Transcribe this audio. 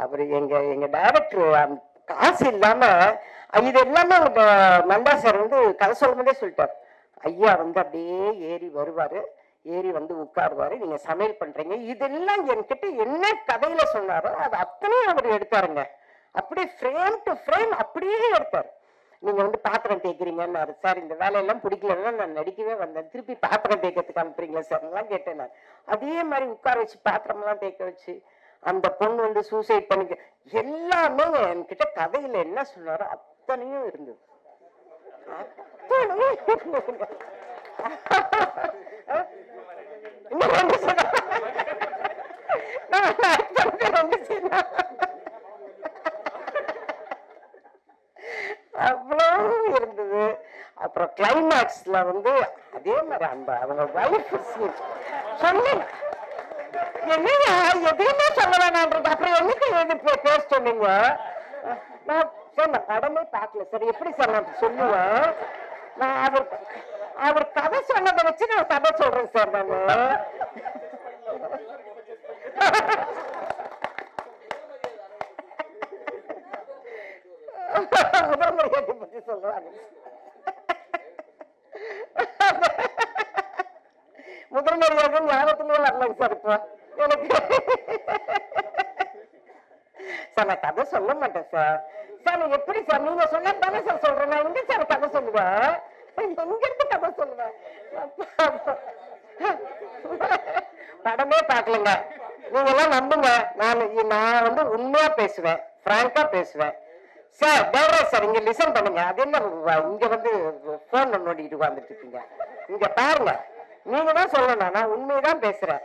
அவரு எங்க டைரக்டர் காசு இல்லாம இது எல்லாமே மண்டா சார் வந்து கதை சொல்லும்போதே சொல்லிட்டார். ஐயா வந்து அப்படியே ஏறி வருவாரு, ஏறி வந்து உட்காருவாரு, நீங்க சமையல் பண்றீங்க, இதெல்லாம் என்கிட்ட என்ன கதையில சொன்னாரோ அது அத்தனையும் அவர் எடுத்தாருங்க. அப்படியே ஃப்ரேம் டு ஃப்ரேம் அப்படியே எடுத்தார். நீங்க வந்து பாத்திரம் தேய்க்கிறீங்கன்னாரு. சார் இந்த வேலையெல்லாம் பிடிக்கலன்னா நான் நடிக்கவே வந்தேன், திருப்பி பாத்திரம் தேய்க்கிறதுக்கு அனுப்புறீங்களா சார் எல்லாம் கேட்டேன் நான். அதே மாதிரி உட்கார வச்சு பாத்திரம் எல்லாம் தேய்க்க வச்சு அந்த பொண்ணு வந்து சூசைட் பண்ணிக்க எல்லாமே என்கிட்ட கதையில என்ன சொன்னாரோ அத்தனையும் இருந்தது. அவ்வளவு இருந்தது. அப்புறம் கிளைமேக்ஸ்ல வந்து அதே மாதிரி அவங்க வைஃப் சொன்னீங்க என்னங்க எதுவுமே சொல்ல வேணான்றது. அப்புறம் என்னக்கு எது பேச சொன்னீங்க? நான் சொன்னேன் படமே பார்க்கல சார், எப்படி சார் நான் சொல்லுவேன்? நான் அவர் கதை சொன்னதை வச்சு நான் கதை சொல்றேன் சார். நான் முதல் மரியாதை பத்தி சொல்லுவாங்க. முதல் மரியாதை ஞாபகத்திலே வரலங்க சார். இப்போ எனக்கு சார் நான் கதை சொல்ல மாட்டேன் சார். சார் எப்படி சார் நீங்க சொன்ன தானே சார் சொல்றேன். நான் எங்க சார் கதை சொல்லுவேன்? எங்க இருந்து கதை சொல்லுவேன்? படமே பார்க்கலங்க. நீங்க எல்லாம் நம்புங்க, நான் வந்து உண்மையா பேசுவேன், பிராங்கா பேசுவேன் சார். தேவராஜ் சார் இங்க லிசன் பண்ணுங்க. அது என்ன இங்க வந்து போன் நோண்டிட்டு உட்கார்ந்துட்டு இருக்கீங்க? இங்க பாருங்க, நீங்க தான் சொல்லணும், நான் உண்மையதான் பேசுறேன்.